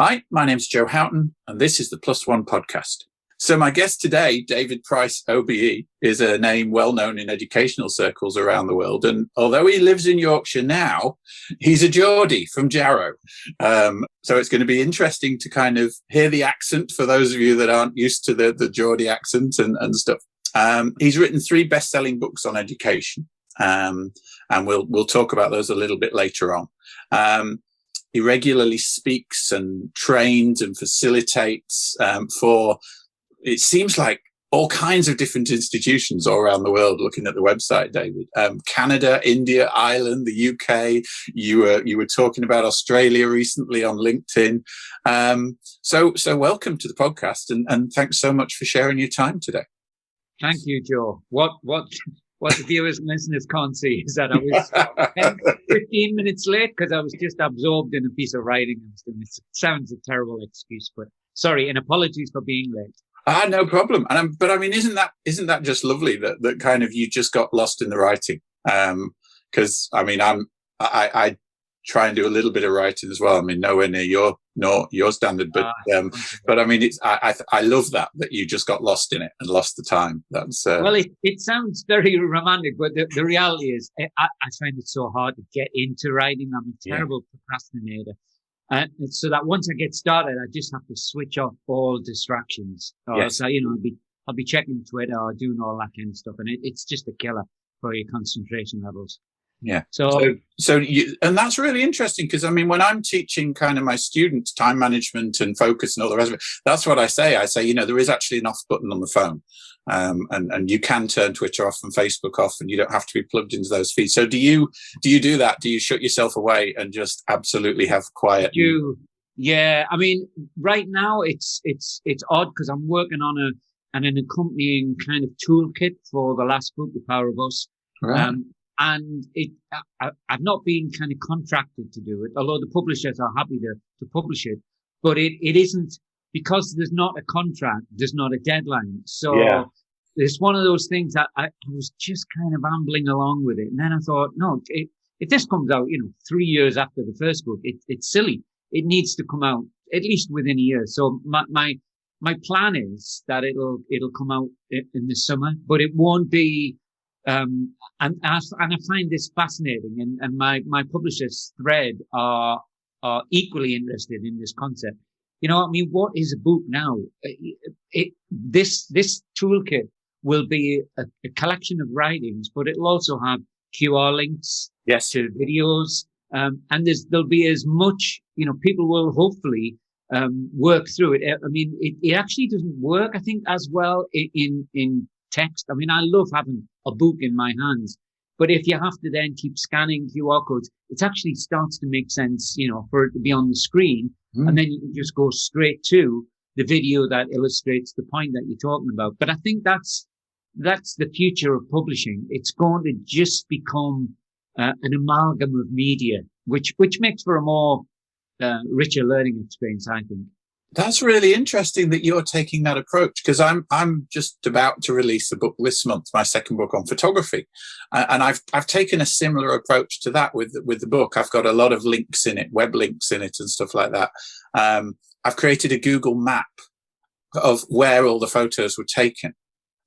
Hi, my name's Joe Houghton, and this is the Plus One podcast. So my guest today, David Price OBE, is a name well known in educational circles around the world. And although he lives in Yorkshire now, he's a Geordie from Jarrow. So it's going to be interesting to kind of hear the accent for those of you that aren't used to the Geordie accent and stuff. He's written 3 best-selling books on education, and we'll talk about those a little bit later on. He regularly speaks and trains and facilitates for, it seems like, all kinds of different institutions all around the world. Looking at the website, David, Canada, India, Ireland, the UK. You were talking about Australia recently on LinkedIn. So welcome to the podcast, and thanks so much for sharing your time today. Thank you, Joe. What the viewers and listeners can't see is that I was 10, 15 minutes late because I was just absorbed in a piece of writing. It sounds a terrible excuse, but sorry, and apologies for being late. No problem. But I mean, isn't that just lovely that kind of you just got lost in the writing? Because I mean, I try and do a little bit of writing as well. I mean, nowhere near your standard, but I mean, I love that you just got lost in it and lost the time. That's well, it sounds very romantic, but the reality is, I find it so hard to get into writing. I'm a terrible procrastinator. So that once I get started, I just have to switch off all distractions. So, I'll be checking Twitter or doing all that kind of stuff. And it's just a killer for your concentration levels. Yeah. So and that's really interesting because, I mean, when I'm teaching kind of my students time management and focus and all the rest of it, that's what I say. I say, there is actually an off button on the phone. And you can turn Twitter off and Facebook off, and you don't have to be plugged into those feeds. So do you do that? Do you shut yourself away and just absolutely have quiet? Yeah. I mean, right now it's odd because I'm working on an accompanying kind of toolkit for the last book, The Power of Us. Right. And I've not been kind of contracted to do it, although the publishers are happy to publish it, but it isn't, because there's not a contract, there's not a deadline. So it's one of those things that I was just kind of ambling along with it. And then I thought, no, if this comes out, 3 years after the first book, it's silly. It needs to come out at least within a year. So my plan is that it'll come out in the summer, but it won't be, and I find this fascinating, and my publishers Thread are equally interested in this concept. I mean, what is a book now? This toolkit will be a collection of writings, but it'll also have QR links to videos, and there'll be as much. People will hopefully work through it. I mean, it actually doesn't work, I think, as well in text. I mean, I love having a book in my hands, but if you have to then keep scanning QR codes, it actually starts to make sense, for it to be on the screen, and then you can just go straight to the video that illustrates the point that you're talking about. But I think that's the future of publishing. It's going to just become an amalgam of media, which makes for a more richer learning experience, I think. That's really interesting that you're taking that approach, because I'm just about to release a book this month, my second book on photography, and I've taken a similar approach to that with the book. I've got a lot of links in it, web links in it, and stuff like that. I've created a Google map of where all the photos were taken,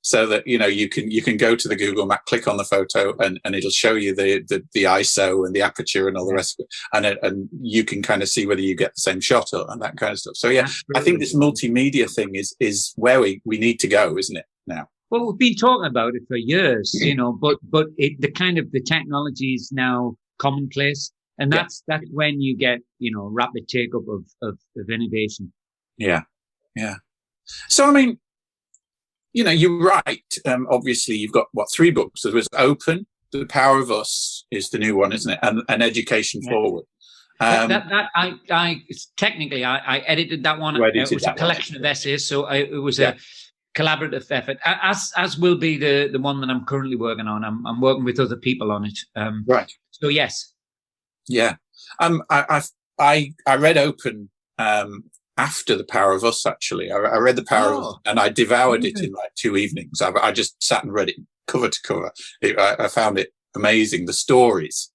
so that you can go to the Google map, click on the photo, and it'll show you the ISO and the aperture and all the rest of it, and you can kind of see whether you get the same shot and that kind of stuff. So I think this multimedia thing is where we need to go, isn't it now? Well, we've been talking about it for years, but the technology is now commonplace, and that's when you get rapid take up of innovation. Yeah. So I mean, you're right. Obviously, you've got 3 books. There was Open, The Power of Us is the new one, isn't it? And Education Forward. I technically edited that one. It was a collection of essays, so it was a collaborative effort. As will be the one that I'm currently working on. I'm working with other people on it. Right. So yes. Yeah. I read Open. After The Power of Us, actually. I read The Power of Us, and I devoured it in like 2 evenings. I just sat and read it cover to cover. I found it amazing, the stories,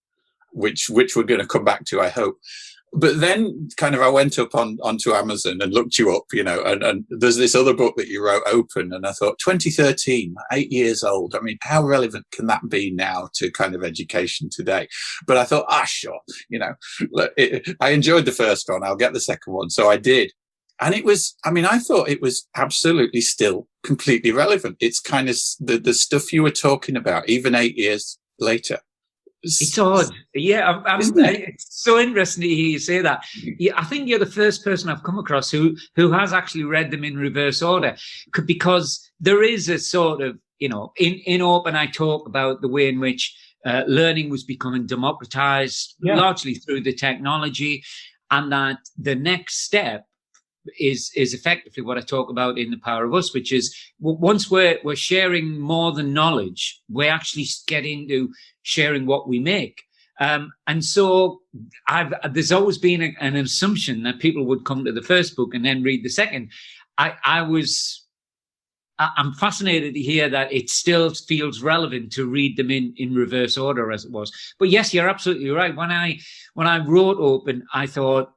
which we're going to come back to, I hope. but then kind of I went up onto Amazon and looked you up, and there's this other book that you wrote, Open, and I thought 2013, 8 years old. I mean, how relevant can that be now to kind of education today? But I thought, sure, I enjoyed the first one. I'll get the second one. So I did. And I thought it was absolutely still completely relevant. It's kind of the stuff you were talking about, even 8 years later. It's odd. Yeah, it's so interesting to hear you say that. Yeah, I think you're the first person I've come across who has actually read them in reverse order, because there is a sort of, in Open, I talk about the way in which learning was becoming democratized, largely through the technology, and that the next step is effectively what I talk about in The Power of Us, which is once we're sharing more than knowledge, we actually get into sharing what we make. And so there's always been an assumption that people would come to the first book and then read the second. I'm fascinated to hear that it still feels relevant to read them in reverse order as it was. But yes, you're absolutely right. When I wrote Open, I thought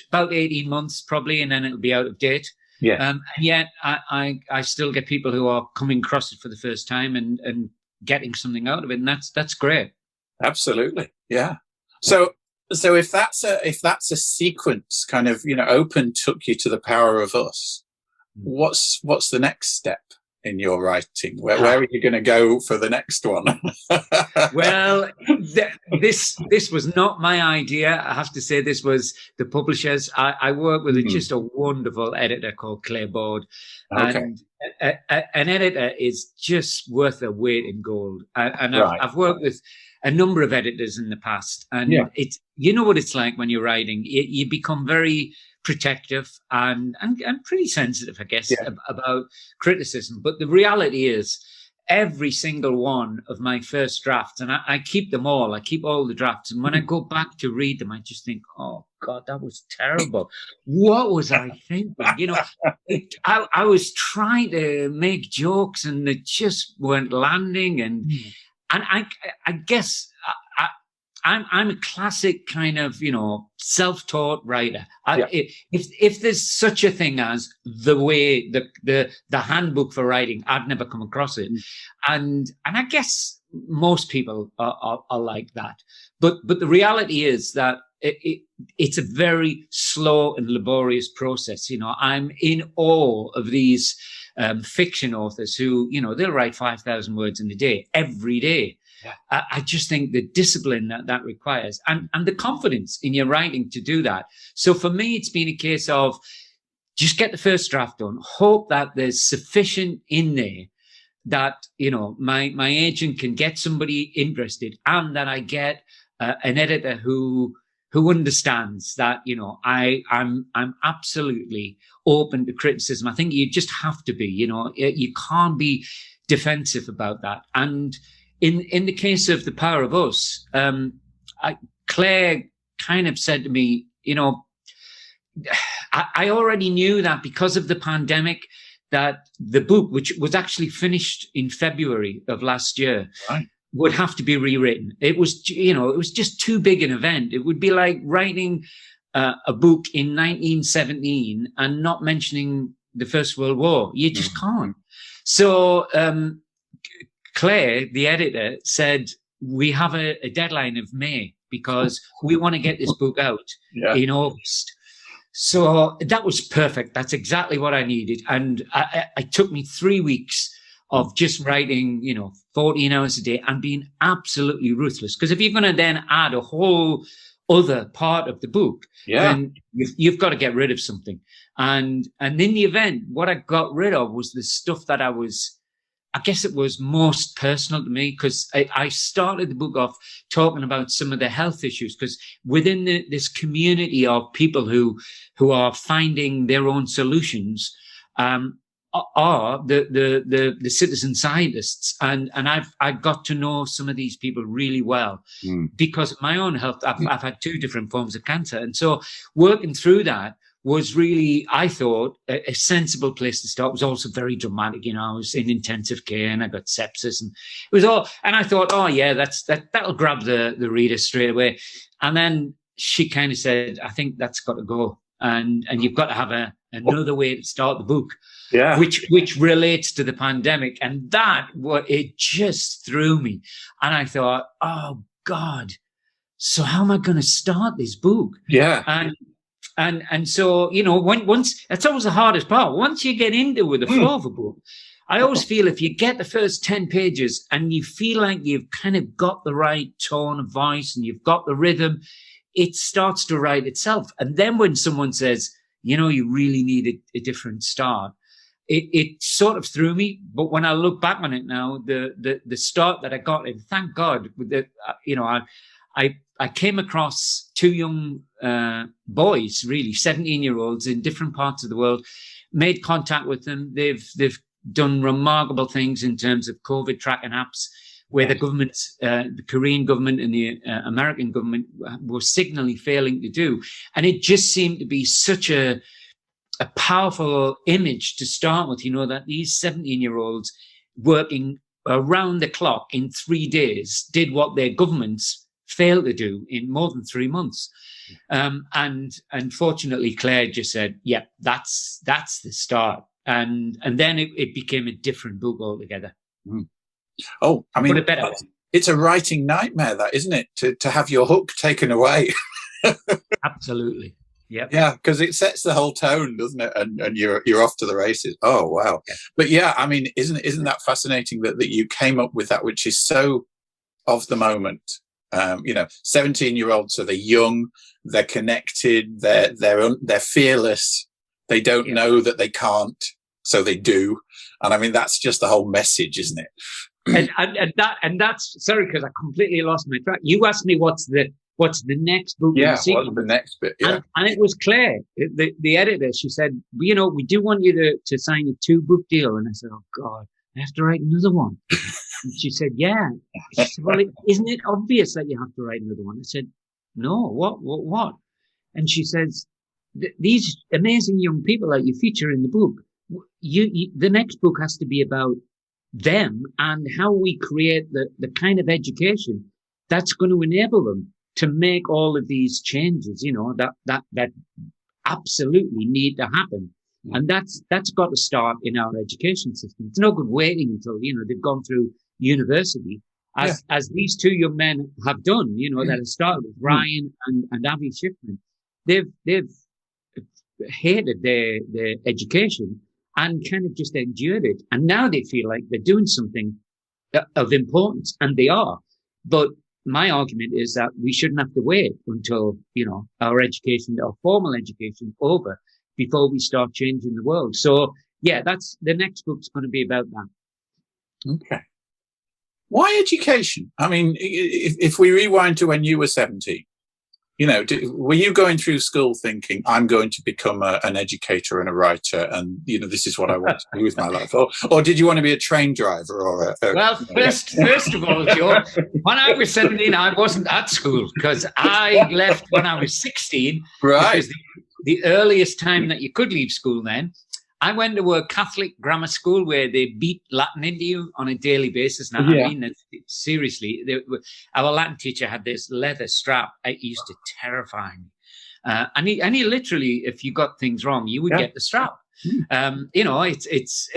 about 18 months probably, and then it'll be out of date. Yeah. And yet I still get people who are coming across it for the first time and getting something out of it, and that's great. Absolutely. Yeah. So if that's a sequence, kind of, Open took you to The Power of Us, what's the next step in your writing? Where are you going to go for the next one? Well, this was not my idea. I have to say, this was the publishers. I work with just a wonderful editor called Claire Board. Okay. And an editor is just worth their weight in gold. And Right. I've worked with a number of editors in the past. And it's, what it's like when you're writing. You become very protective and pretty sensitive, I guess, about criticism. But the reality is, every single one of my first drafts, and I keep them all, I keep all the drafts, and when I go back to read them, I just think, oh God, that was terrible. What was I thinking? I was trying to make jokes and they just weren't landing, and I guess I'm a classic kind of, self-taught writer. If there's such a thing as the way, the handbook for writing, I've never come across it. And I guess most people are like that. But the reality is that it's a very slow and laborious process. I'm in awe of these fiction authors who, they'll write 5,000 words in a day, every day. Yeah. I just think the discipline that requires and the confidence in your writing to do that. So for me, it's been a case of just get the first draft done, hope that there's sufficient in there that, my agent can get somebody interested, and that I get an editor who understands that, I'm absolutely open to criticism. I think you just have to be, you can't be defensive about that. And in the case of The Power of Us, Claire kind of said to me, I already knew that because of the pandemic, that the book, which was actually finished in February of last year, right, would have to be rewritten. It was, it was just too big an event. It would be like writing a book in 1917 and not mentioning the First World War. You just can't. So, Claire, the editor, said, we have a deadline of May because we want to get this book out in August. So that was perfect. That's exactly what I needed. And it took me 3 weeks of just writing, 14 hours a day and being absolutely ruthless. Because if you're going to then add a whole other part of the book, then you've got to get rid of something. And in the event, what I got rid of was the stuff that I guess it was most personal to me, because I started the book off talking about some of the health issues, because within this community of people who are finding their own solutions are the citizen scientists. And I've got to know some of these people really well because of my own health. I've had 2 different forms of cancer. And so working through that was really, I thought, a sensible place to start. It was also very dramatic. I was in intensive care and I got sepsis, and it was all, and I thought, that'll grab the reader straight away. And then she kind of said, I think that's got to go. And you've got to have another way to start the book, which relates to the pandemic. And it just threw me. And I thought, oh God, so how am I going to start this book? Yeah. And so, once that's always the hardest part. Once you get into the flow of a book, I always feel if you get the first 10 pages and you feel like you've kind of got the right tone of voice and you've got the rhythm, it starts to write itself. And then when someone says, you really need a different start, it sort of threw me. But when I look back on it now, the start that I got, and thank God, I came across two young boys, really 17-year-olds in different parts of the world, made contact with them. They've done remarkable things in terms of COVID tracking apps, where the government, the Korean government and the American government were signally failing to do. And it just seemed to be such a powerful image to start with, that these 17-year-olds working around the clock in 3 days did what their governments failed to do in more than 3 months. And unfortunately, Claire just said, yeah, that's the start. And then it became a different book altogether. Mm. Oh, I mean, it's a writing nightmare, that, isn't it? To have your hook taken away. Absolutely. Yeah, because it sets the whole tone, doesn't it? And you're off to the races. Oh, wow. Yeah. But yeah, I mean, isn't that fascinating that you came up with that, which is so of the moment? 17-year-olds, so they're young, they're connected, they're fearless. They don't know that they can't, so they do. And I mean, that's just the whole message, isn't it? and that's sorry, because I completely lost my track. You asked me what's the next book? Yeah, what's the next bit? Yeah, and it was Claire, the editor. She said, we do want you to sign a 2-book deal. And I said, oh God, I have to write another one. And she said, yeah. She said, well, isn't it obvious that you have to write another one? I said, no. What? And she says, these amazing young people that you feature in the book, the next book has to be about them and how we create the kind of education that's going to enable them to make all of these changes, that absolutely need to happen. Mm. And that's got to start in our education system. It's no good waiting until, they've gone through university, as these two young men have done, that have started with Ryan and Avi Schiffman. They've hated their education and kind of just endured it. And now they feel like they're doing something of importance, and they are. But my argument is that we shouldn't have to wait until, our education, our formal education over before we start changing the world. So yeah, that's the next book's going to be about that. Okay. Why education? I mean, if we rewind to when you were 17, were you going through school thinking, I'm going to become an educator and a writer, and this is what I want to do with my life, or did you want to be a train driver or well, first of all, Joe, when I was 17, I wasn't at school, because I left when I was 16. Right. Because the earliest time that you could leave school then. I went to a Catholic grammar school where they beat Latin into you on a daily basis. Now, I mean, seriously, our Latin teacher had this leather strap. It used to terrify me. And he literally, if you got things wrong, you would get the strap. It's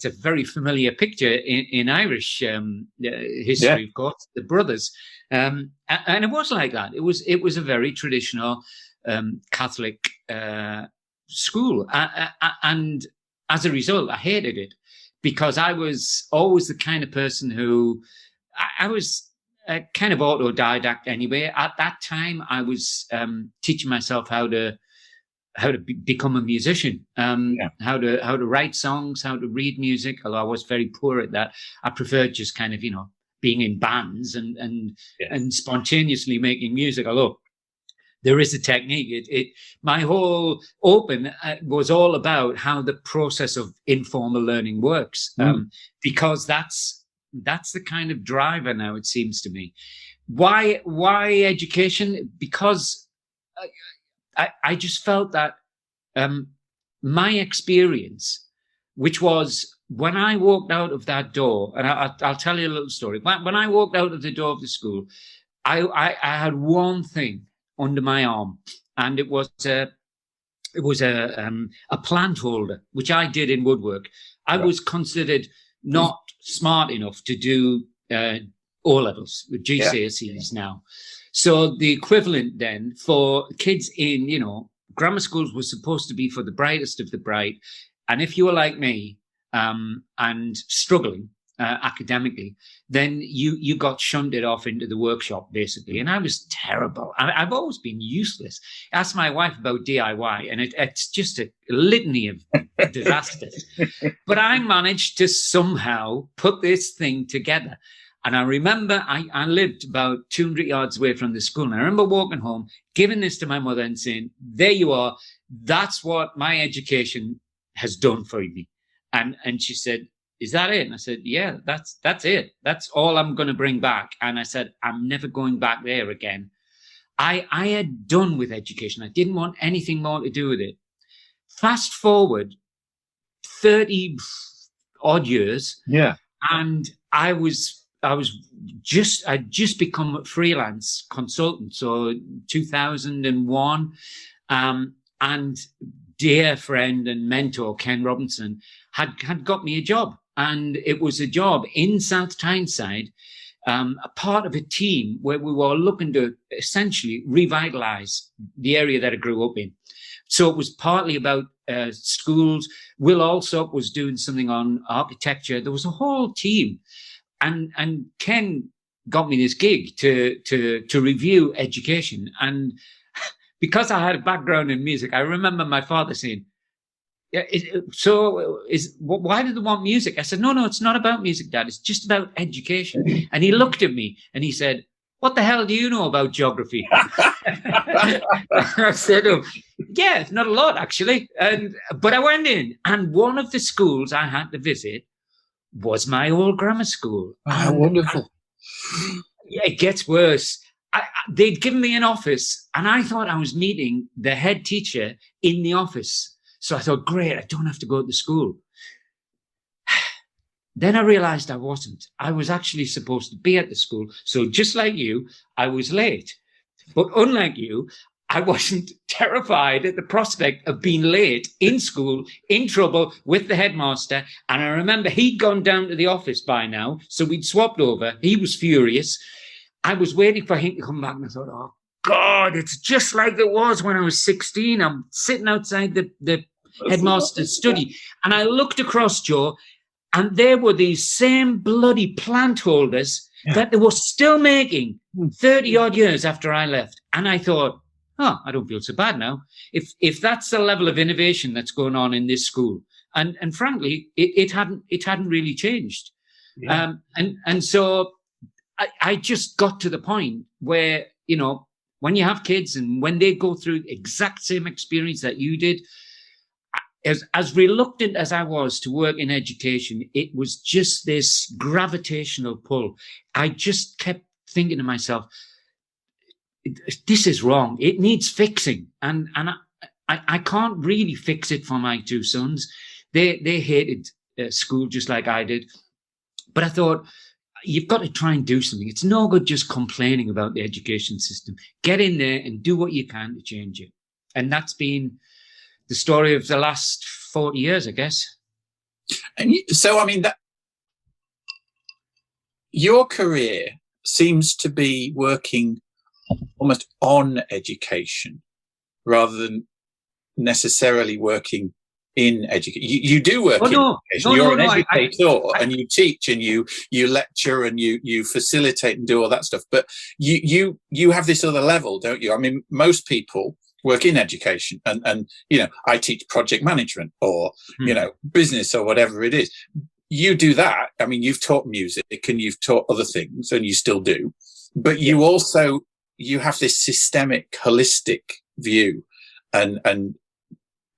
a very familiar picture in Irish history, of course, the brothers. And it was like that. It was a very traditional Catholic school, and as a result I hated it, because I was always the kind of person who I was kind of autodidact anyway. At that time I was teaching myself how to become a musician, how to write songs, how to read music, although I was very poor at that. I preferred just kind of being in bands and spontaneously making music, although there is a technique. My whole open was all about how the process of informal learning works, because that's the kind of driver now, it seems to me. Why education? Because I just felt that my experience, which was when I walked out of that door, and I'll tell you a little story. When I walked out of the door of the school, I had one thing under my arm, and it was a plant holder, which I did in woodwork. I was considered not smart enough to do O-levels with GCSEs now. So the equivalent then for kids in, grammar schools was supposed to be for the brightest of the bright. And if you were like me and struggling academically, then you got shunted off into the workshop, basically. And I was terrible. I've always been useless. Ask my wife about DIY, and it's just a litany of disasters. But I managed to somehow put this thing together. And I remember I lived about 200 yards away from the school. And I remember walking home, giving this to my mother and saying, there you are. That's what my education has done for me. And she said, is that it? And I said, yeah, that's it. That's all I'm going to bring back. And I said, I'm never going back there again. I had done with education. I didn't want anything more to do with it. Fast forward 30 odd years. Yeah. And I'd just become a freelance consultant. So 2001, and dear friend and mentor, Ken Robinson, had got me a job. And it was a job in South Tyneside, a part of a team where we were looking to essentially revitalize the area that I grew up in. So it was partly about schools. Will Alsop was doing something on architecture. There was a whole team. And Ken got me this gig to review education. And because I had a background in music, I remember my father saying, why do they want music? I said, no, it's not about music, Dad. It's just about education. And he looked at me and he said, what the hell do you know about geography? I said, yeah, not a lot, actually. But I went in, and one of the schools I had to visit was my old grammar school. Oh, wonderful. Yeah, it gets worse. They'd given me an office, and I thought I was meeting the head teacher in the office. So I thought, great, I don't have to go to school. Then I realized I wasn't. I was actually supposed to be at the school. So just like you, I was late. But unlike you, I wasn't terrified at the prospect of being late in school, in trouble with the headmaster. And I remember he'd gone down to the office by now, so we'd swapped over. He was furious. I was waiting for him to come back, and I thought, oh, God, it's just like it was when I was 16. I'm sitting outside the headmaster's study, and I looked across, Joe, and there were these same bloody plant holders that they were still making 30 odd years after I left. And I thought, I don't feel so bad now. If that's the level of innovation that's going on in this school, and frankly, it hadn't really changed. Yeah. And so I just got to the point where, when you have kids and when they go through the exact same experience that you did, as reluctant as I was to work in education, it was just this gravitational pull. I just kept thinking to myself, this is wrong. It needs fixing. And I can't really fix it for my two sons. They hated school just like I did. But I thought, you've got to try and do something. It's no good just complaining about the education system. Get in there and do what you can to change it. And that's been the story of the last 40 years, I guess. And so, I mean, your career seems to be working almost on education rather than necessarily working in education. You do work in education. You're an educator, and you teach and you lecture and you facilitate and do all that stuff. But you have this other level, don't you? I mean, most people work in education and I teach project management or, business or whatever it is. You do that. I mean, you've taught music and you've taught other things, and you still do. But you also, you have this systemic, holistic view and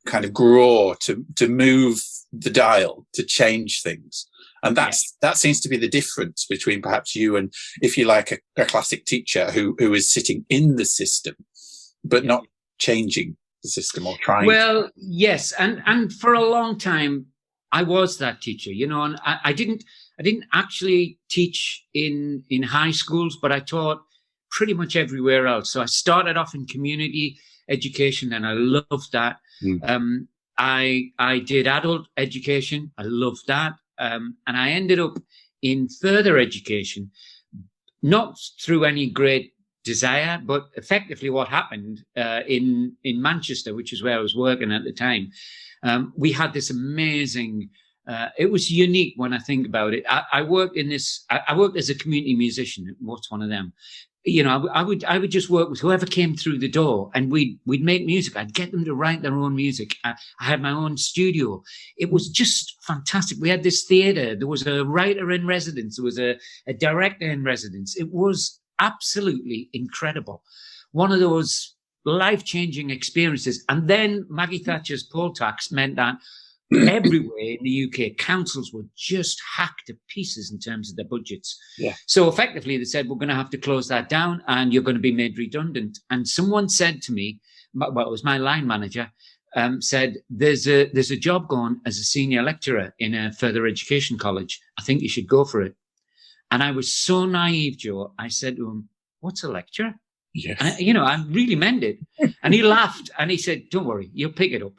kind of grow to move the dial, to change things. And that seems to be the difference between perhaps you and, if you like, a classic teacher who is sitting in the system, but not changing the system or trying. Well, yes. And for a long time, I was that teacher, and I didn't actually teach in high schools, but I taught pretty much everywhere else. So I started off in community education, and I loved that. I did adult education. I loved that. And I ended up in further education, not through any great desire, but effectively what happened in Manchester, which is where I was working at the time. We had this amazing, it was unique when I think about it. I worked as a community musician. What's one of them? You know, I would just work with whoever came through the door, and we'd make music. I'd get them to write their own music. I had my own studio. It was just fantastic. We had this theatre. There was a writer in residence. There was a director in residence. It was absolutely incredible. One of those life-changing experiences. And then Maggie Thatcher's poll tax meant that everywhere in the UK, councils were just hacked to pieces in terms of their budgets. Yeah. So effectively, they said, we're going to have to close that down and you're going to be made redundant. And someone said to me, well, it was my line manager, said, there's a job going as a senior lecturer in a further education college. I think you should go for it. And I was so naive, Joe. I said to him, what's a lecturer? Yes. And, I really meant it. And he laughed and he said, don't worry, you'll pick it up.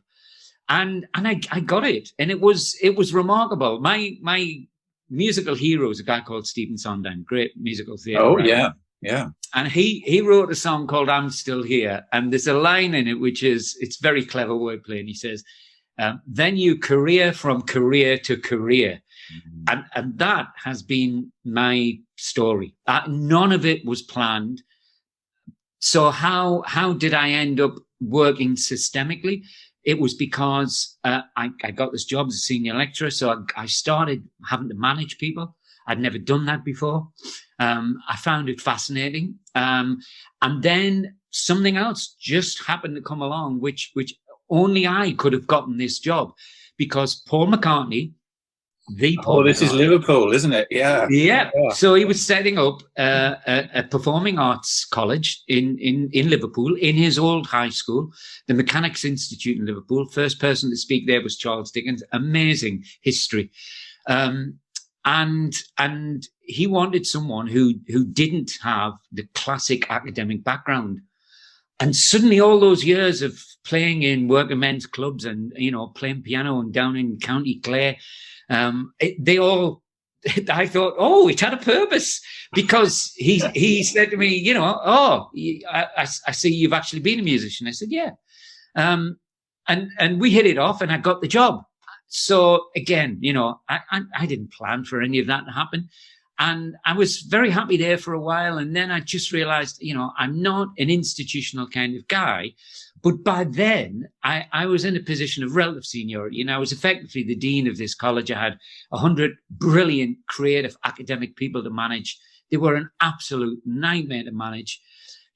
And I got it. And it was remarkable. My musical hero is a guy called Stephen Sondheim, great musical theatre. Oh, writer. yeah. And he wrote a song called I'm Still Here. And there's a line in it, which is, it's very clever wordplay. And he says, then you career from career to career. Mm-hmm. And that has been my story. None of it was planned. So how did I end up working systemically? It was because I got this job as a senior lecturer. So I started having to manage people. I'd never done that before. I found it fascinating. And then something else just happened to come along, which only I could have gotten this job, because Paul McCartney, this is Liverpool, isn't it? Yeah. So he was setting up a performing arts college in Liverpool, in his old high school, the Mechanics Institute in Liverpool. First person to speak there was Charles Dickens. Amazing history. And he wanted someone who didn't have the classic academic background. And suddenly all those years of playing in working men's clubs and, playing piano and down in County Clare, I thought, it had a purpose, because he said to me, I see you've actually been a musician. I said, yeah. And we hit it off and I got the job. So again, I didn't plan for any of that to happen. And I was very happy there for a while. And then I just realized, I'm not an institutional kind of guy. But by then, I was in a position of relative seniority, and I was effectively the dean of this college. I had 100 brilliant, creative, academic people to manage. They were an absolute nightmare to manage.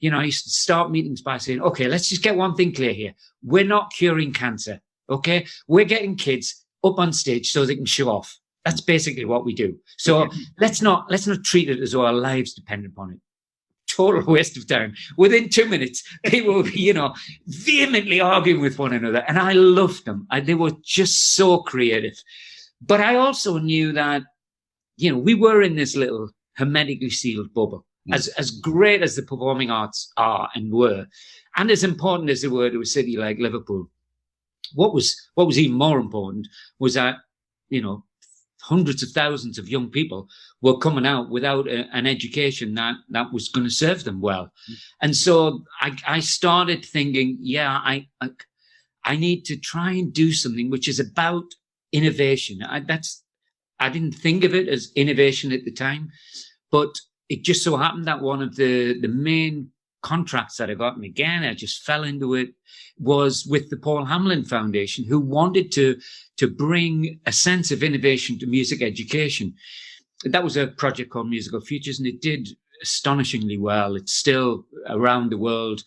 I used to start meetings by saying, okay, let's just get one thing clear here. We're not curing cancer, okay? We're getting kids up on stage so they can show off. That's basically what we do. So let's not treat it as though our lives depend upon it. Total waste of time. Within 2 minutes, people will be, vehemently arguing with one another. And I loved them. They were just so creative. But I also knew that, we were in this little hermetically sealed bubble. As great as the performing arts are and were, and as important as they were to a city like Liverpool, what was even more important was that, hundreds of thousands of young people were coming out without an education that was going to serve them well. And so I started thinking, I need to try and do something which is about innovation. I didn't think of it as innovation at the time, but it just so happened that one of the main contracts that I got, and again, I just fell into it, was with the Paul Hamlin Foundation, who wanted to bring a sense of innovation to music education. That was a project called Musical Futures, and it did astonishingly well. It's still around the world.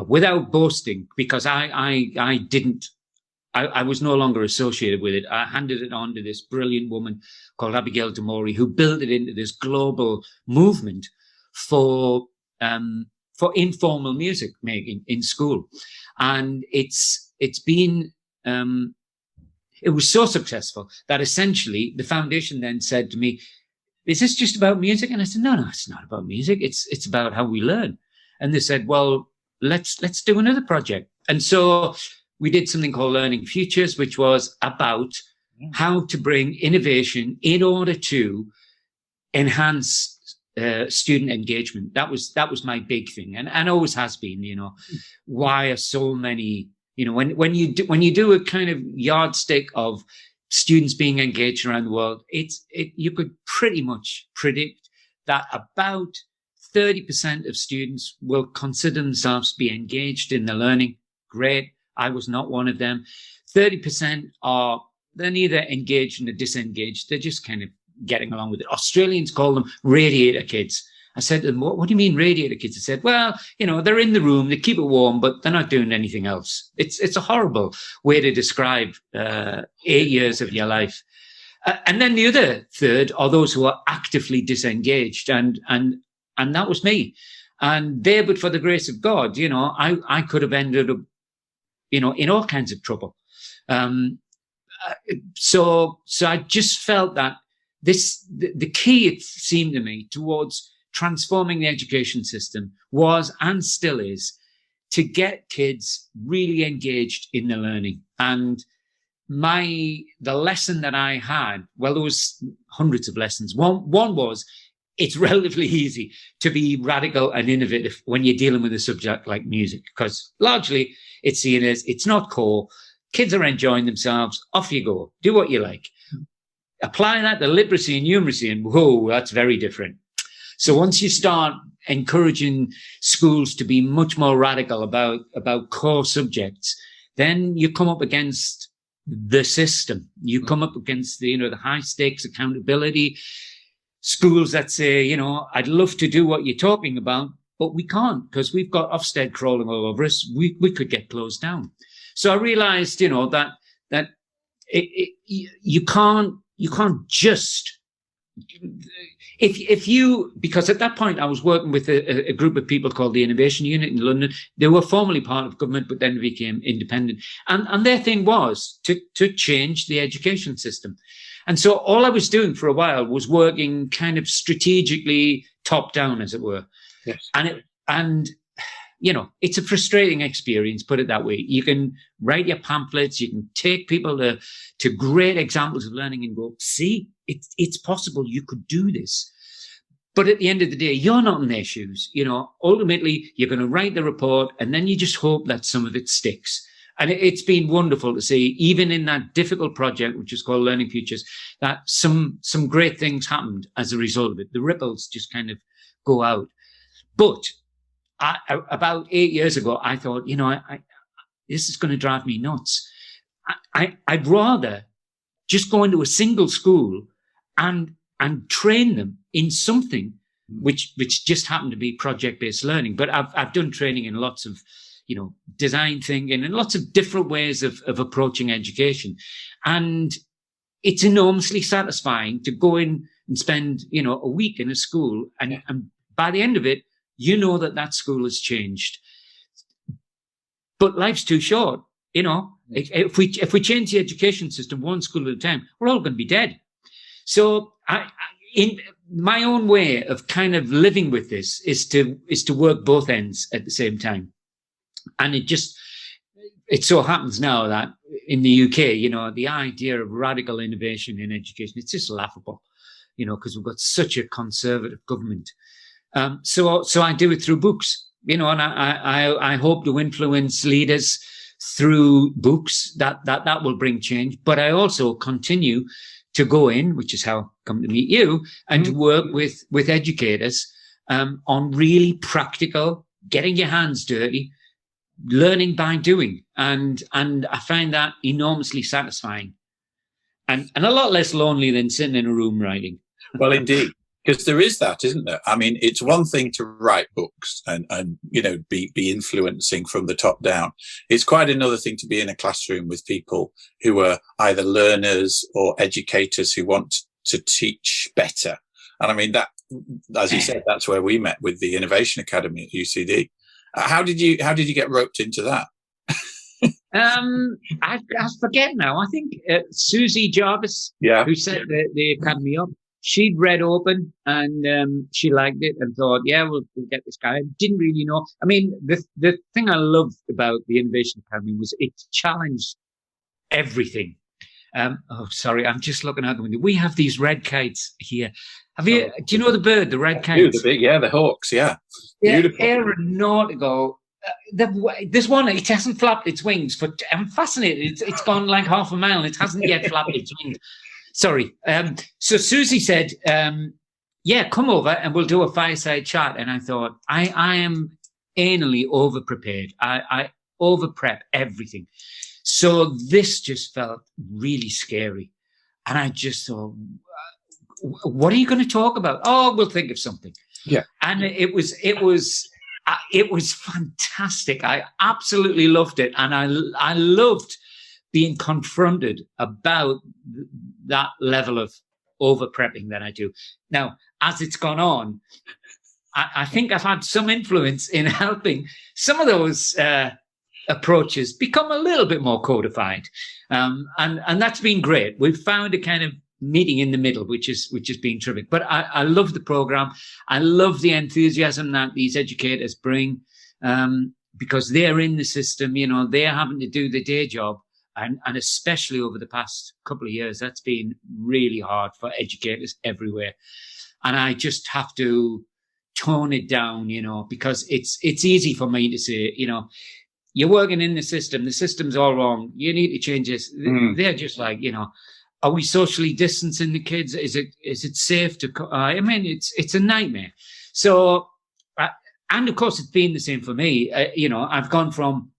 Without boasting, because I was no longer associated with it. I handed it on to this brilliant woman called Abigail Damori, who built it into this global movement for informal music making in school. And it's been, it was so successful that essentially the foundation then said to me, is this just about music? And I said, no, it's not about music. It's about how we learn. And they said, well, let's do another project. And so we did something called Learning Futures, which was about how to bring innovation in order to enhance student engagement. That was my big thing, and always has been. Why are so many? When you do a kind of yardstick of students being engaged around the world, you could pretty much predict that about 30% of students will consider themselves to be engaged in the learning. Great. I was not one of them. 30% they're neither engaged nor disengaged. They're just kind of getting along with it. Australians call them radiator kids. I said to them, what do you mean radiator kids? They said, well, they're in the room, they keep it warm, but they're not doing anything else. It's a horrible way to describe 8 years of your life. And then the other third are those who are actively disengaged. And that was me. And there, but for the grace of God, I could have ended up, in all kinds of trouble. So I just felt that the key, it seemed to me, towards transforming the education system was, and still is, to get kids really engaged in the learning. And the lesson that I had, well, there was hundreds of lessons. One was, it's relatively easy to be radical and innovative when you're dealing with a subject like music, because largely it's seen as it's not core. Kids are enjoying themselves. Off you go. Do what you like. Apply that to literacy and numeracy, and whoa, that's very different. So once you start encouraging schools to be much more radical about core subjects, then you come up against the system. You come up against the high stakes accountability. Schools that say, I'd love to do what you're talking about, but we can't because we've got Ofsted crawling all over us. We could get closed down. So I realized, that you can't just, because at that point I was working with a group of people called the Innovation Unit in London. They were formerly part of government, but then became independent. And their thing was to change the education system. And so all I was doing for a while was working kind of strategically top down, as it were. Yes. And it's a frustrating experience, put it that way. You can write your pamphlets, you can take people to great examples of learning and go, see, it's possible, you could do this. But at the end of the day, you're not in their shoes. Ultimately, you're going to write the report and then you just hope that some of it sticks. And it's been wonderful to see, even in that difficult project, which is called Learning Futures, that some great things happened as a result of it. The ripples just kind of go out. But about 8 years ago, I thought, this is going to drive me nuts. I'd rather just go into a single school and train them in something which just happened to be project-based learning. But I've done training in lots of, design thinking and lots of different ways of approaching education. And it's enormously satisfying to go in and spend, a week in a school. And by the end of it, that school has changed. But life's too short. If we change the education system one school at a time, we're all going to be dead. So in my own way of kind of living with this is to work both ends at the same time. And it so happens now that in the UK, the idea of radical innovation in education, it's just laughable, because we've got such a conservative government. So I do it through books, and I hope to influence leaders through books that will bring change. But I also continue to go in, which is how I come to meet you, and to work with educators on really practical, getting your hands dirty, learning by doing. And I find that enormously satisfying and a lot less lonely than sitting in a room writing. Well, indeed. Because there is that, isn't there? I mean, it's one thing to write books and be influencing from the top down. It's quite another thing to be in a classroom with people who are either learners or educators who want to teach better. And I mean, that, as you said, that's where we met with the Innovation Academy at UCD. How did you get roped into that? I forget now. I think Susie Jarvis, who set the academy up. she'd read open and she liked it and thought, yeah, we'll get this guy. I didn't really know. I mean, the thing I loved about the Innovation Academy was it challenged everything. Sorry, I'm just looking out the window. We have these red kites here. Do you know the bird, the red kites? The hawks, yeah. Beautiful. Aeronautical. There's one, it hasn't flapped its wings. I'm fascinated. It's gone like half a mile and it hasn't yet flapped its wings. Sorry. So Susie said, yeah, come over and we'll do a fireside chat. And I thought, I am anally over-prepared. I over-prep everything. So this just felt really scary. And I just thought, what are you going to talk about? Oh, we'll think of something. Yeah. And it was fantastic. I absolutely loved it. And I loved being confronted about that level of over prepping that I do. Now, as it's gone on, I think I've had some influence in helping some of those approaches become a little bit more codified. And that's been great. We've found a kind of meeting in the middle, which has been terrific. But I love the program. I love the enthusiasm that these educators bring, because they're in the system, you know, they're having to do the day job. And especially over the past couple of years, that's been really hard for educators everywhere. And I just have to tone it down, you know, because it's easy for me to say, you know, you're working in the system's all wrong. You need to change this. They're just like, you know, are we socially distancing the kids? Is it safe to? I mean, it's a nightmare. So, and of course, it's been the same for me. You know, I've gone from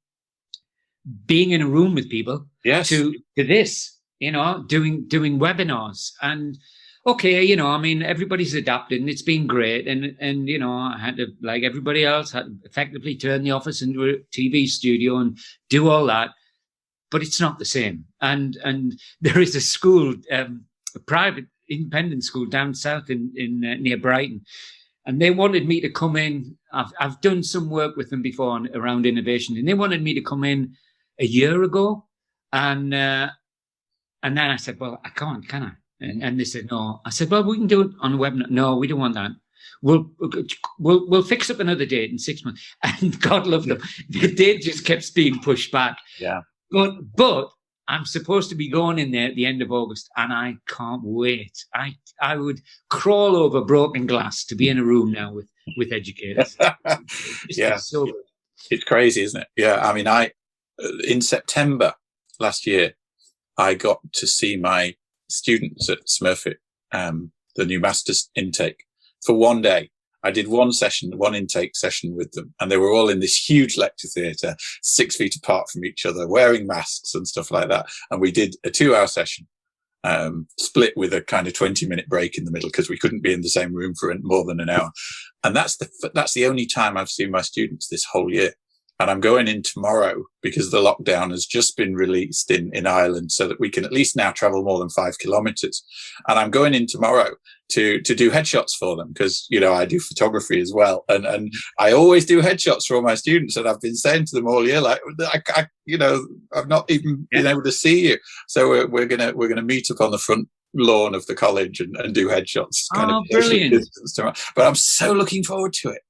being in a room with people to this. You know, doing webinars and. Okay, you know, I mean, everybody's adapted and it's been great. And you know, I had to, like everybody else, had to effectively turn the office into a TV studio and do all that. But it's not the same. And there is a school, a private independent school down south in near Brighton. And they wanted me to come in. I've done some work with them before around innovation. And they wanted me to come in a year ago. And then I said, well, I can't, can I? And they said, no. I said, well, we can do it on a webinar. No, we don't want that. We'll fix up another date in 6 months. And God love them. The date just kept being pushed back. Yeah. But I'm supposed to be going in there at the end of August and I can't wait. I would crawl over broken glass to be in a room now with educators. It's so good. It's crazy, isn't it? Yeah. I mean, in September last year, I got to see my students at Smurfit, the new master's intake, for one day. I did one intake session with them, and they were all in this huge lecture theatre, 6 feet apart from each other, wearing masks and stuff like that. And we did a 2-hour session, split with a kind of 20-minute break in the middle because we couldn't be in the same room for more than an hour. And that's the only time I've seen my students this whole year. And I'm going in tomorrow because the lockdown has just been released in Ireland so that we can at least now travel more than 5 kilometers. And I'm going in tomorrow to do headshots for them because, you know, I do photography as well. And I always do headshots for all my students. And I've been saying to them all year, like, I you know, I've not even been able to see you. So we're going to meet up on the front lawn of the college and do headshots. Brilliant. But I'm so looking forward to it.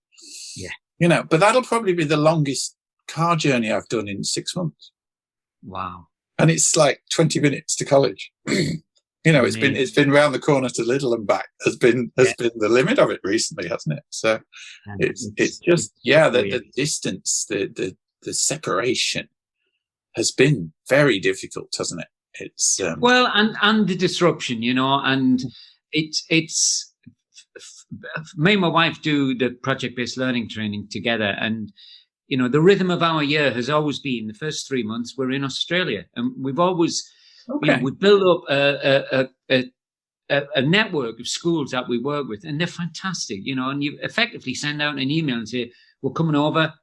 Yeah. You know, but that'll probably be the longest car journey I've done in 6 months. Wow. And it's like 20 minutes to college. You know, it's been round the corner to Lidl and back has been the limit of it recently, hasn't it? So it's just the distance, the separation has been very difficult, hasn't it? It's well, and the disruption, you know, and it's me and my wife do the project-based learning training together, and you know, the rhythm of our year has always been the first 3 months we're in Australia, and we've always, you know, we build up a network of schools that we work with, and they're fantastic, you know, and you effectively send out an email and say, we're coming over,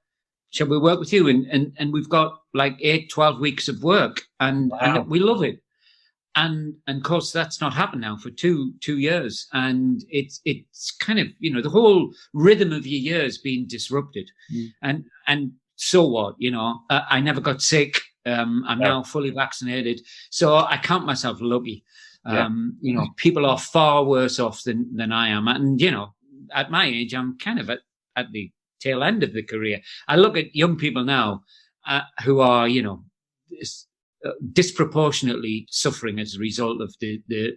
shall we work with you? And we've got like 8-12 weeks of work, and we love it. And of course, that's not happened now for two years. And it's kind of, you know, the whole rhythm of your year has been disrupted. And so what, you know, I never got sick. I'm now fully vaccinated. So I count myself lucky. People are far worse off than I am. And, at my age, I'm kind of at the tail end of the career. I look at young people now who are, disproportionately suffering as a result of the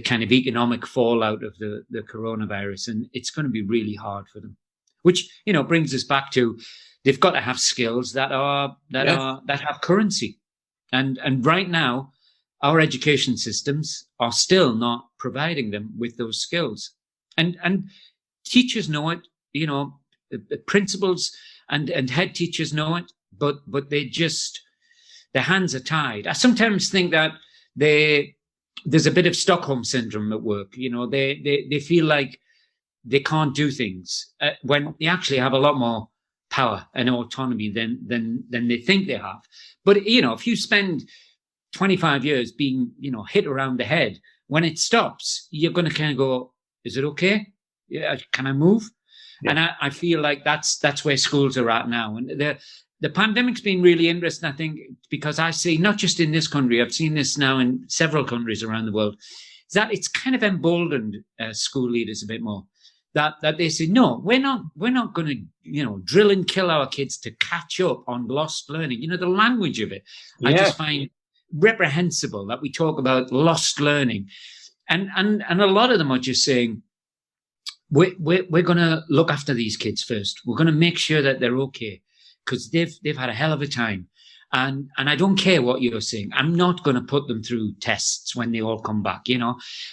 kind of economic fallout of the coronavirus. And it's going to be really hard for them, which, brings us back to they've got to have skills that have currency. And right now, our education systems are still not providing them with those skills. And teachers know it, principals and head teachers know it, but their hands are tied. I sometimes think that there's a bit of Stockholm syndrome at work. They feel like they can't do things when they actually have a lot more power and autonomy than they think they have. But, if you spend 25 years being, hit around the head, when it stops, you're going to kind of go, is it okay? Yeah, can I move? Yeah. And I feel like that's where schools are at now. And the pandemic's been really interesting, I think, because I see, not just in this country, I've seen this now in several countries around the world, is that it's kind of emboldened school leaders a bit more. That they say, no, we're not going to, drill and kill our kids to catch up on lost learning. The language of it, I just find reprehensible that we talk about lost learning. And a lot of them are just saying, we're going to look after these kids first. We're going to make sure that they're okay, because they've had a hell of a time. And I don't care what you're saying. I'm not going to put them through tests when they all come back,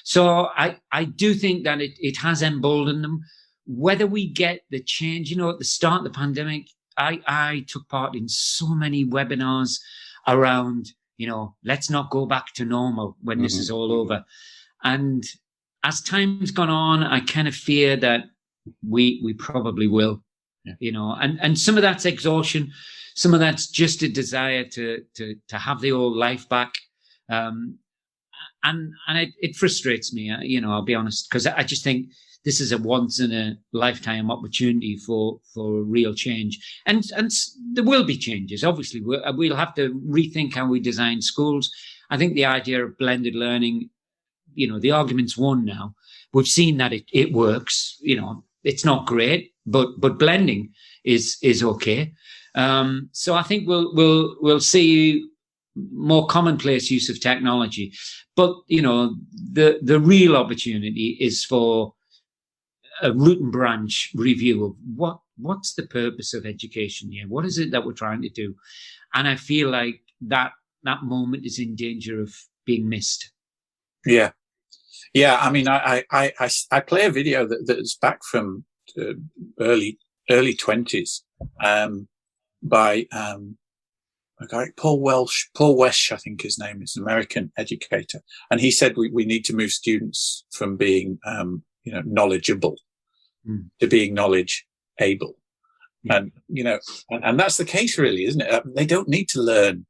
So I do think that it has emboldened them. Whether we get the change, at the start of the pandemic, I took part in so many webinars around, let's not go back to normal when this is all over. And as time's gone on, I kind of fear that we probably will, and some of that's exhaustion. Some of that's just a desire to have the old life back. And it frustrates me, I'll be honest, because I just think this is a once in a lifetime opportunity for real change. And there will be changes. Obviously, we'll have to rethink how we design schools. I think the idea of blended learning, the argument's won now. We've seen that it works. It's not great, but blending is okay. So I think we'll see more commonplace use of technology, but the real opportunity is for a root and branch review of what's the purpose of education here? What is it that we're trying to do? And I feel like that moment is in danger of being missed. Yeah. I mean, I play a video that's back from early 20s. By a guy, Paul Wesch, I think his name is, an American educator. And he said we need to move students from being, knowledgeable to being knowledge able. And, and that's the case really, isn't it? They don't need to learn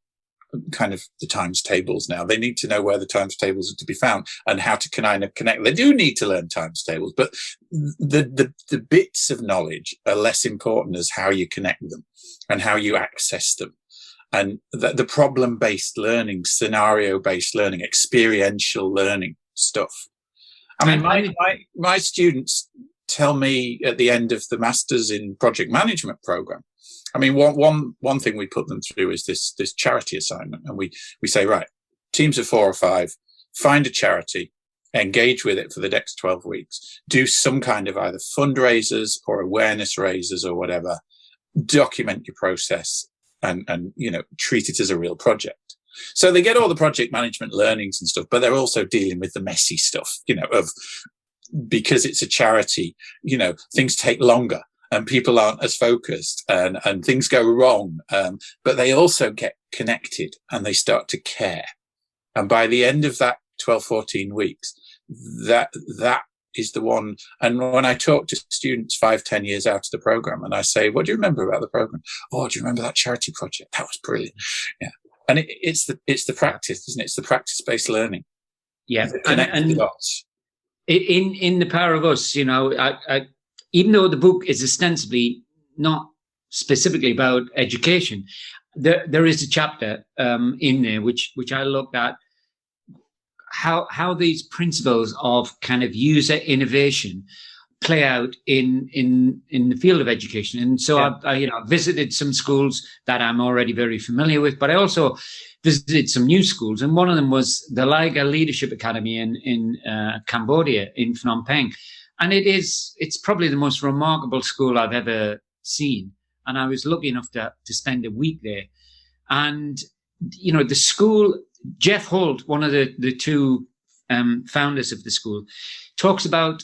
kind of the times tables now. They need to know where the times tables are to be found and how to kind of connect. They do need to learn times tables, but the bits of knowledge are less important as how you connect them and how you access them. And the problem-based learning, scenario-based learning, experiential learning stuff. I mean, my students tell me at the end of the Masters in Project Management program, I mean, one thing we put them through is this charity assignment. And we say, right, teams of 4 or 5, find a charity, engage with it for the next 12 weeks, do some kind of either fundraisers or awareness raisers or whatever, document your process and treat it as a real project. So they get all the project management learnings and stuff, but they're also dealing with the messy stuff, because it's a charity, things take longer. And people aren't as focused and things go wrong. But they also get connected and they start to care. And by the end of that 12, 14 weeks, that is the one. And when I talk to students 5, 10 years out of the program and I say, what do you remember about the program? Oh, do you remember that charity project? That was brilliant. Yeah. And it's the practice, isn't it? It's the practice-based learning. Yeah. And the dots. In The Power of Us, even though the book is ostensibly not specifically about education, there is a chapter in there which I looked at how these principles of kind of user innovation play out in the field of education. And so I visited some schools that I'm already very familiar with, but I also visited some new schools, and one of them was the Líger Leadership Academy in Cambodia, in Phnom Penh. And it's probably the most remarkable school I've ever seen. And I was lucky enough to spend a week there. And, the school, Jeff Holt, one of the two founders of the school, talks about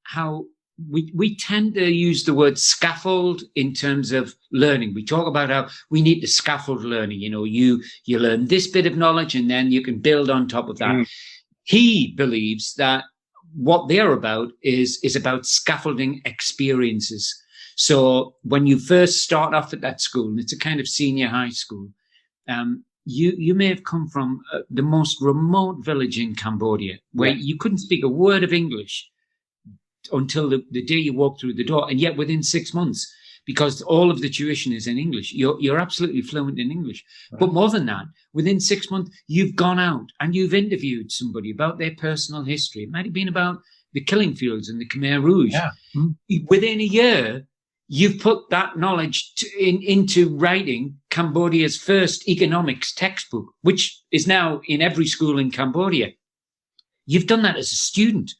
how we tend to use the word scaffold in terms of learning. We talk about how we need to scaffold learning. You learn this bit of knowledge and then you can build on top of that. He believes that what they're about is about scaffolding experiences. So when you first start off at that school, and it's a kind of senior high school, you may have come from the most remote village in Cambodia where you couldn't speak a word of English until the day you walk through the door. And yet within 6 months, because all of the tuition is in English, you're absolutely fluent in English. Right. But more than that, within 6 months, you've gone out and you've interviewed somebody about their personal history. It might have been about the killing fields and the Khmer Rouge. Yeah. Within a year, you've put that knowledge into writing Cambodia's first economics textbook, which is now in every school in Cambodia. You've done that as a student.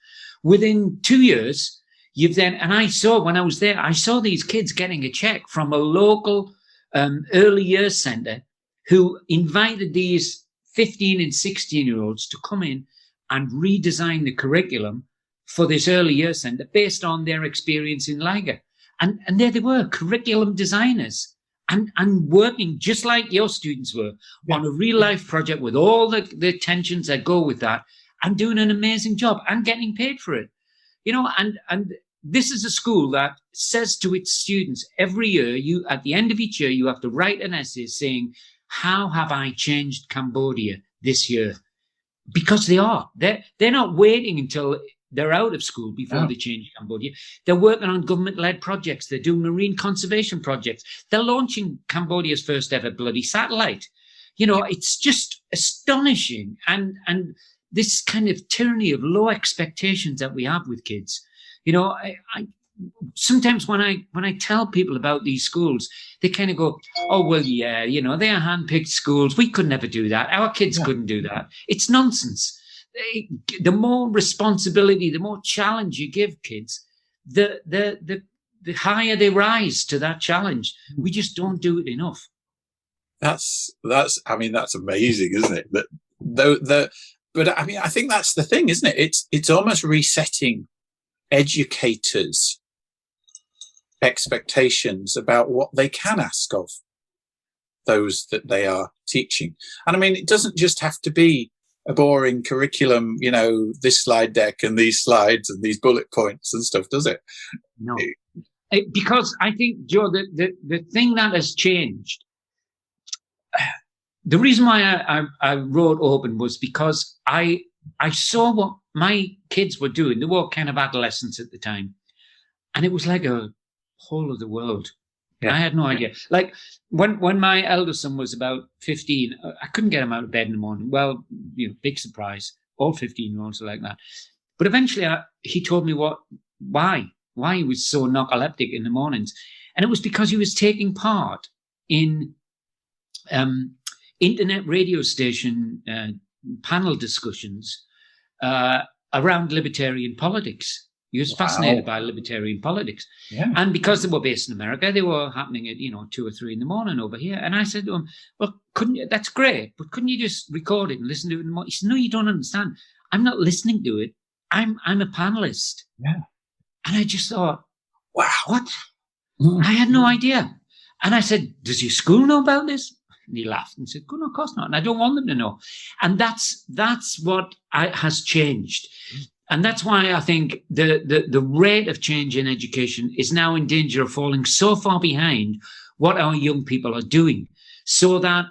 Within 2 years, and I saw when I was there, I saw these kids getting a check from a local early years centre who invited these 15 and 16-year-olds to come in and redesign the curriculum for this early years centre based on their experience in Líger. And there they were, curriculum designers, and working just like your students were on a real life project with all the tensions that go with that, and doing an amazing job and getting paid for it. And this is a school that says to its students every year, at the end of each year, you have to write an essay saying, how have I changed Cambodia this year? Because they're not waiting until they're out of school before they change Cambodia. They're working on government-led projects. They're doing marine conservation projects. They're launching Cambodia's first ever bloody satellite. It's just astonishing. And this kind of tyranny of low expectations that we have with kids. I sometimes when I tell people about these schools, they kind of go, oh, well, yeah, they are hand-picked schools. We could never do that. Our kids couldn't do that. It's nonsense. The more responsibility, the more challenge you give kids, the higher they rise to that challenge. We just don't do it enough. That's amazing, isn't it? But I think that's the thing, isn't it? It's almost resetting educators' expectations about what they can ask of those that they are teaching. And it doesn't just have to be a boring curriculum, this slide deck and these slides and these bullet points and stuff, does it? No. Because I think, Joe, the thing that has changed, the reason why I wrote Open was because I saw what my kids were doing. They were kind of adolescents at the time. And it was like a whole of the world. Yeah. I had no idea. Like when my eldest son was about 15, I couldn't get him out of bed in the morning. Well, big surprise. All 15-year-olds are like that. But eventually he told me why he was so narcoleptic in the mornings. And it was because he was taking part in internet radio station panel discussions around libertarian politics. He was fascinated by libertarian politics. Yeah. And because they were based in America, they were happening at 2 or 3 in the morning over here. And I said to him, well, that's great, but couldn't you just record it and listen to it in the morning? He said, no, you don't understand. I'm not listening to it. I'm a panelist. Yeah. And I just thought, wow, what? I had no idea. And I said, does your school know about this? And he laughed and said, "Oh, no, of course not. And I don't want them to know." And that's what has changed. And that's why I think the rate of change in education is now in danger of falling so far behind what our young people are doing. So that,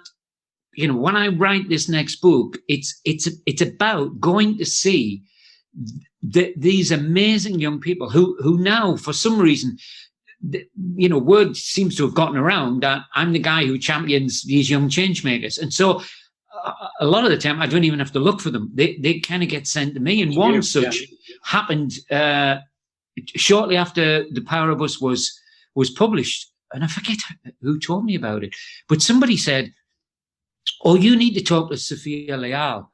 when I write this next book, it's about going to see these amazing young people who now, for some reason, word seems to have gotten around that I'm the guy who champions these young change makers. And so a lot of the time I don't even have to look for them. They kind of get sent to me. And one such happened shortly after the Power of Us was published. And I forget who told me about it. But somebody said, "Oh, you need to talk to Sophia Leal."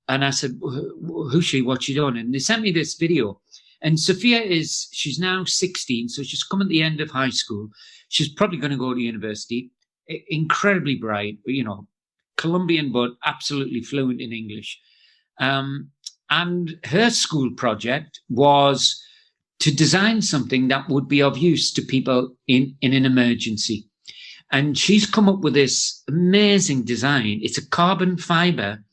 And I said, "Who's she? What's she doing?" And they sent me this video. And Sophia she's now 16, so she's come at the end of high school. She's probably going to go to university. Incredibly bright, Colombian, but absolutely fluent in English. And her school project was to design something that would be of use to people in an emergency. And she's come up with this amazing design. It's a carbon fiber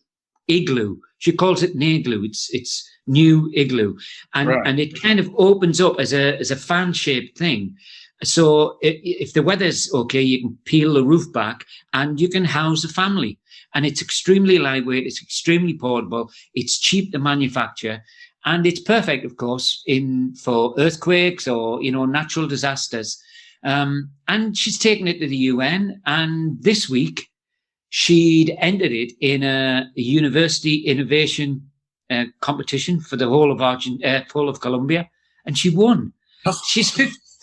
igloo. She calls it an igloo. It's new igloo. And it kind of opens up as a fan-shaped thing. So if the weather's okay, you can peel the roof back and you can house a family. And it's extremely lightweight. It's extremely portable. It's cheap to manufacture. And it's perfect, of course, for earthquakes or, natural disasters. And she's taken it to the UN. And this week, she'd entered it in a university innovation competition for the whole of Colombia. And she won. Oh. She's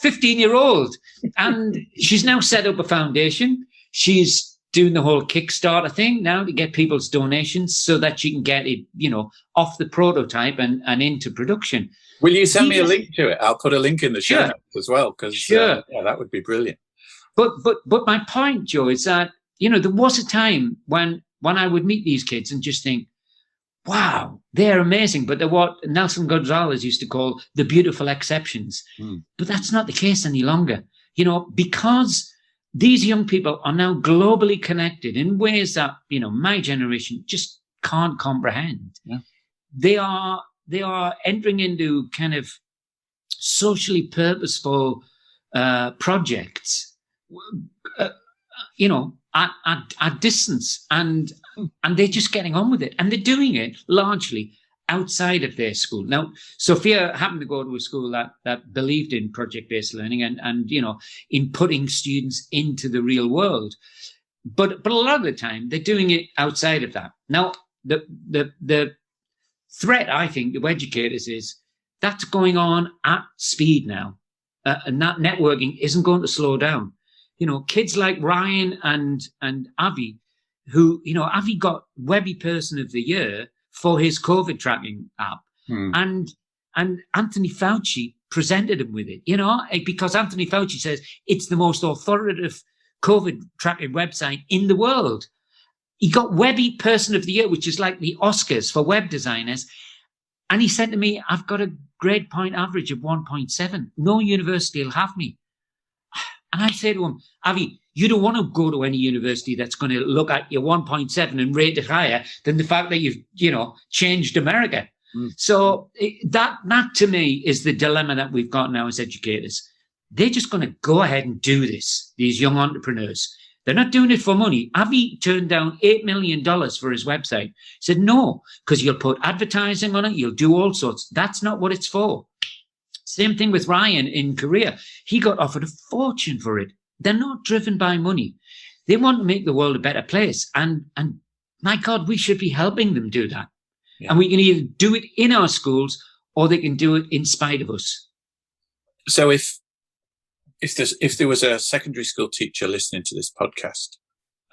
15-year-old. And she's now set up a foundation. She's doing the whole Kickstarter thing now to get people's donations so that she can get it, off the prototype and into production. Will you send me a link to it? I'll put a link in the show notes as well, because that would be brilliant. But my point, Joe, is that, there was a time when I would meet these kids and just think, wow, they're amazing. But they're what Nelson Gonzalez used to call the beautiful exceptions. But that's not the case any longer, because these young people are now globally connected in ways that, my generation just can't comprehend. Yeah. They are entering into kind of socially purposeful projects, at distance, and they're just getting on with it, and they're doing it largely outside of their school. Now, Sophia happened to go to a school that believed in project-based learning and in putting students into the real world. But a lot of the time they're doing it outside of that. Now, the threat, I think, to educators is that's going on at speed now. And that networking isn't going to slow down. Kids like Ryan and Avi, who, Avi got Webby Person of the Year for his COVID tracking app. And Anthony Fauci presented him with it, because Anthony Fauci says it's the most authoritative COVID tracking website in the world. He got Webby Person of the Year, which is like the Oscars for web designers. And he said to me, "I've got a grade point average of 1.7. No university will have me." And I said to him, "Avi, you don't want to go to any university that's going to look at your 1.7 and rate it higher than the fact that you've, changed America." So that to me is the dilemma that we've got now as educators. They're just going to go ahead and do this, these young entrepreneurs. They're not doing it for money. Avi turned down $8 million for his website. He said, "No, because you'll put advertising on it. You'll do all sorts. That's not what it's for." Same thing with Ryan in Korea. He got offered a fortune for it. They're not driven by money. They want to make the world a better place. And my God, we should be helping them do that. Yeah. And we can either do it in our schools or they can do it in spite of us. So if there was a secondary school teacher listening to this podcast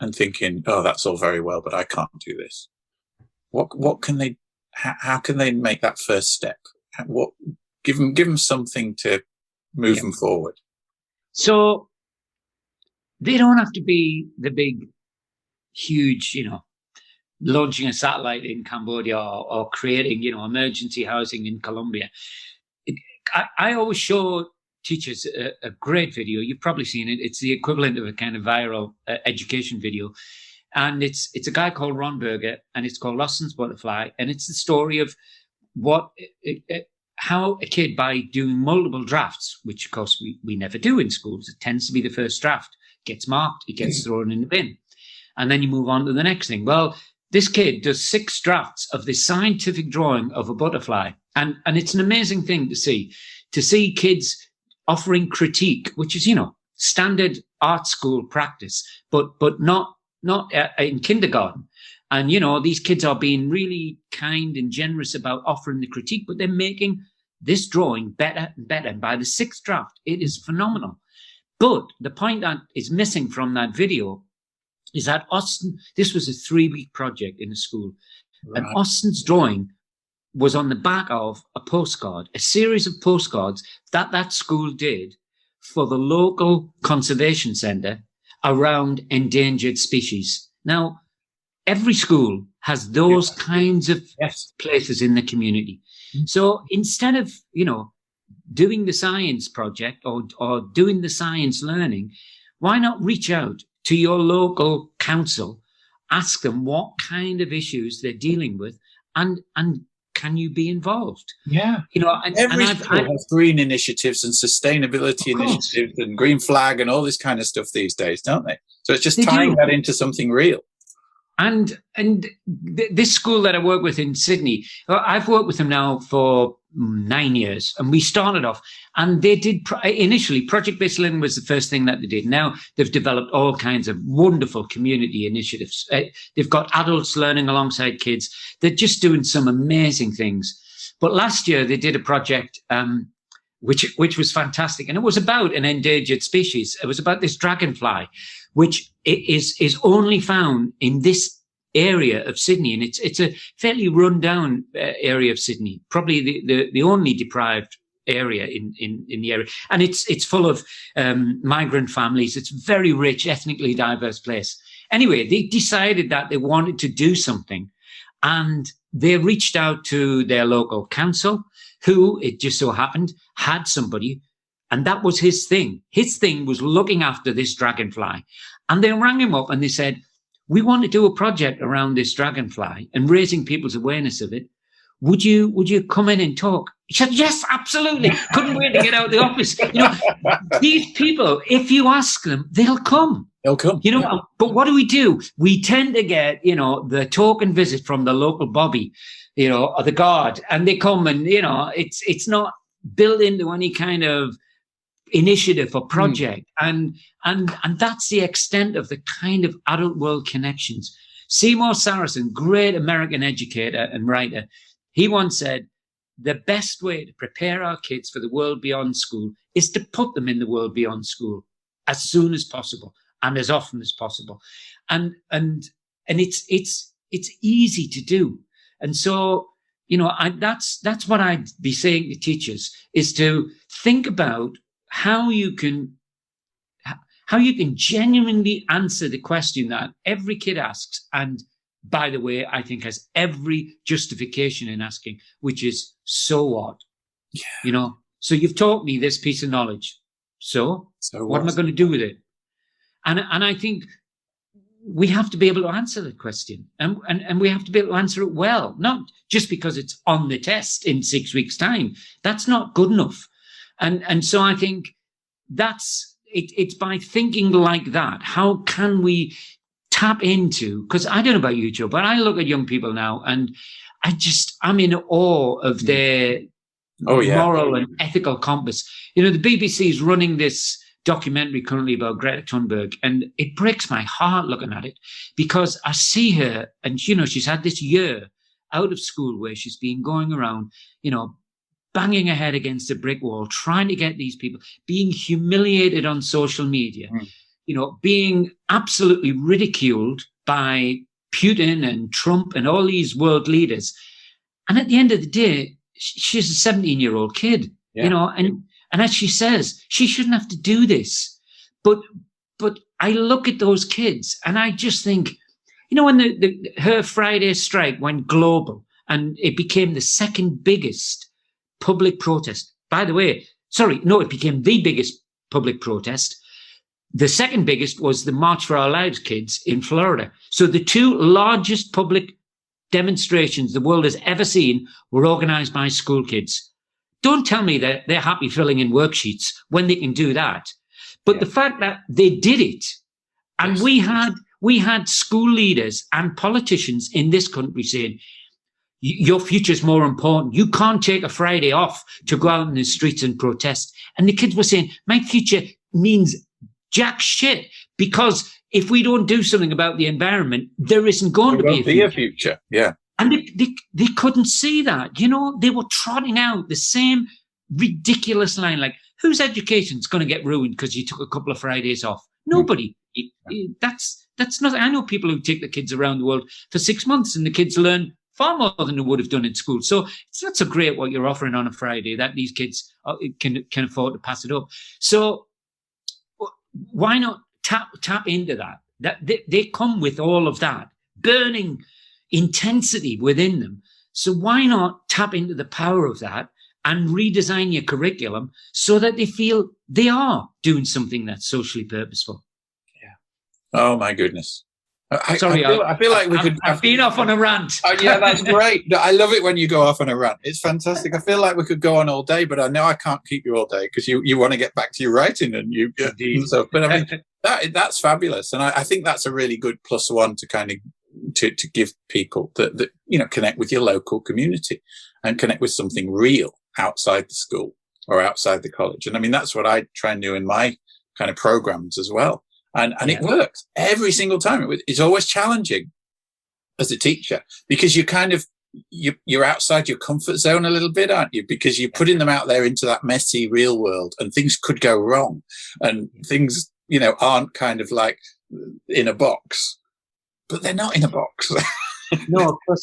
and thinking, "Oh, that's all very well, but I can't do this," what can they? How can they make that first step? Give them something to move them forward. So they don't have to be the big, huge, launching a satellite in Cambodia or creating, emergency housing in Colombia. I always show teachers a great video. You've probably seen it. It's the equivalent of a kind of viral education video. And it's a guy called Ron Berger, and it's called Lawson's Butterfly. And it's the story of how a kid, by doing multiple drafts, which of course we never do in schools, it tends to be the first draft, gets marked, it gets thrown in the bin. And then you move on to the next thing. Well, this kid does 6 drafts of this scientific drawing of a butterfly. And it's an amazing thing to see kids offering critique, which is, standard art school practice, but not in kindergarten. And, these kids are being really kind and generous about offering the critique, but they're making this drawing better and better. And by the 6th draft, it is phenomenal. But the point that is missing from that video is that Austin, this was a 3-week project in a school. Right. And Austin's drawing was on the back of a postcard, a series of postcards that school did for the local conservation centre around endangered species. Now, every school has those kinds of places in the community. Mm-hmm. So instead of, doing the science project or doing the science learning, why not reach out to your local council, ask them what kind of issues they're dealing with, and can you be involved? Yeah. Every school has green initiatives and sustainability initiatives and green flag and all this kind of stuff these days, don't they? So it's just tying that into something real. And this school that I work with in Sydney, I've worked with them now for 9 years, and we started off, and they did initially project-based learning was the first thing that they did. Now they've developed all kinds of wonderful community initiatives. They've got adults learning alongside kids. They're just doing some amazing things. But last year they did a project which was fantastic, and it was about an endangered species. It was about this dragonfly, which is only found in this area of Sydney, and it's a fairly run-down area of Sydney, probably the only deprived area in the area, and it's full of migrant families. It's a very rich, ethnically diverse place. Anyway, they decided that they wanted to do something, and they reached out to their local council, who, it just so happened, had somebody, and that was his thing. His thing was looking after this dragonfly. And they rang him up and they said, we want to do a project around this dragonfly and raising people's awareness of it. Would you come in and talk? He said, yes, absolutely. Couldn't wait to get out of the office. These people, if you ask them, they'll come. They'll come. But what do? We tend to get, the token visit from the local bobby, or the guard, and they come and, it's not built into any kind of initiative or project. And that's the extent of the kind of adult world connections. Seymour Saracen, great American educator and writer, he once said, the best way to prepare our kids for the world beyond school is to put them in the world beyond school as soon as possible and as often as possible. And it's easy to do. And so, that's what I'd be saying to teachers, is to think about how you can genuinely answer the question that every kid asks, and by the way, I think has every justification in asking, which is, so what? Yeah. So you've taught me this piece of knowledge. So what am I going to do with it? And I think we have to be able to answer that question, and we have to be able to answer it well, not just because it's on the test in 6 weeks' time. That's not good enough. And so I think it's by thinking like that. How can we tap into, because I don't know about you, Joe, but I look at young people now and I'm in awe of their moral and ethical compass. The BBC is running this documentary currently about Greta Thunberg, and it breaks my heart looking at it, because I see her, and she's had this year out of school where she's been going around, banging her head against a brick wall, trying to get these people, being humiliated on social media, being absolutely ridiculed by Putin and Trump and all these world leaders. And at the end of the day, she's a 17-year-old kid, and as she says, she shouldn't have to do this. But I look at those kids and I just think, when her Friday strike went global and it became the second biggest public protest. By the way, it became the biggest public protest. The second biggest was the March for Our Lives kids in Florida. So the two largest public demonstrations the world has ever seen were organized by school kids. Don't tell me that they're happy filling in worksheets when they can do that. But the fact that they did it, and we had school leaders and politicians in this country saying, your future is more important. You can't take a Friday off to go out in the streets and protest. And the kids were saying, my future means jack shit, because if we don't do something about the environment, there isn't going to be a future. Yeah. And they couldn't see that. You know, they were trotting out the same ridiculous line, like, whose education's going to get ruined because you took a couple of Fridays off? Nobody. That's not. I know people who take the kids around the world for 6 months, and the kids learn far more than they would have done in school. So it's not so great what you're offering on a Friday that these kids can afford to pass it up. So why not tap into that? That they come with all of that burning intensity within them. So why not tap into the power of that and redesign your curriculum so that they feel they are doing something that's socially purposeful? Yeah. Oh my goodness. I feel like we could. I've been off on a rant. Oh, yeah, that's great. No, I love it when you go off on a rant. It's fantastic. I feel like we could go on all day, but I know I can't keep you all day because you want to get back to your writing and and stuff. But I mean, that's fabulous, and I think that's a really good +1 to kind of to give people that connect with your local community and connect with something real outside the school or outside the college. And I mean, that's what I try and do in my kind of programs as well. And it works every single time. It's always challenging as a teacher because you're outside your comfort zone a little bit, aren't you? Because you're putting them out there into that messy real world, and things could go wrong, and things aren't kind of like in a box, but they're not in a box. No, of course.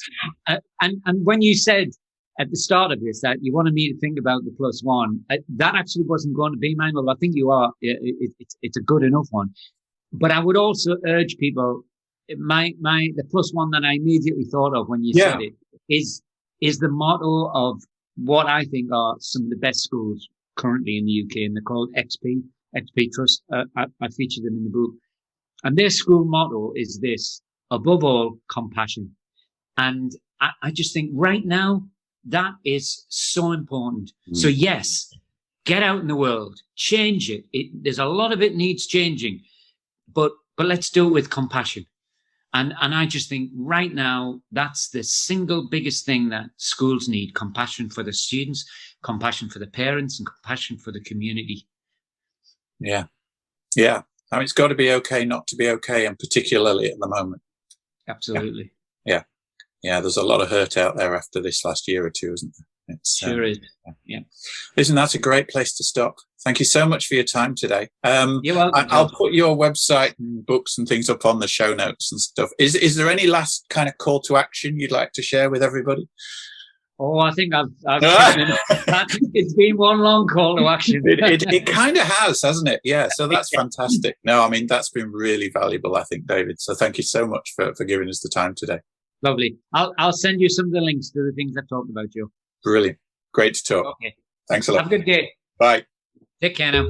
And when you said at the start of this that you wanted me to think about the +1, that actually wasn't going to be mine. Well, I think you are. It's a good enough one. But I would also urge people, the +1 that I immediately thought of when you said it is the motto of what I think are some of the best schools currently in the UK, and they're called XP Trust. I feature them in the book. And their school motto is this: above all, compassion. And I just think right now that is so important. So yes, get out in the world, change it. There's a lot of it needs changing. But let's do it with compassion. And I just think right now, that's the single biggest thing that schools need: compassion for the students, compassion for the parents, and compassion for the community. Yeah. Yeah. I mean, it's got to be okay not to be okay, and particularly at the moment. Absolutely. Yeah. Yeah. There's a lot of hurt out there after this last year or two, isn't there? It's, sure is. Yeah. Listen, that's a great place to stop. Thank you so much for your time today. You're welcome. I'll put your website and books and things up on the show notes and stuff. Is there any last kind of call to action you'd like to share with everybody? Oh, I think I've it's been one long call to action. It kind of has, hasn't it? Yeah. So that's fantastic. No, I mean, that's been really valuable, I think, David. So thank you so much for giving us the time today. Lovely. I'll send you some of the links to the things I've talked about, Joe. Brilliant. Great to talk. Okay. Thanks a lot. Have a good day. Bye. Take care now.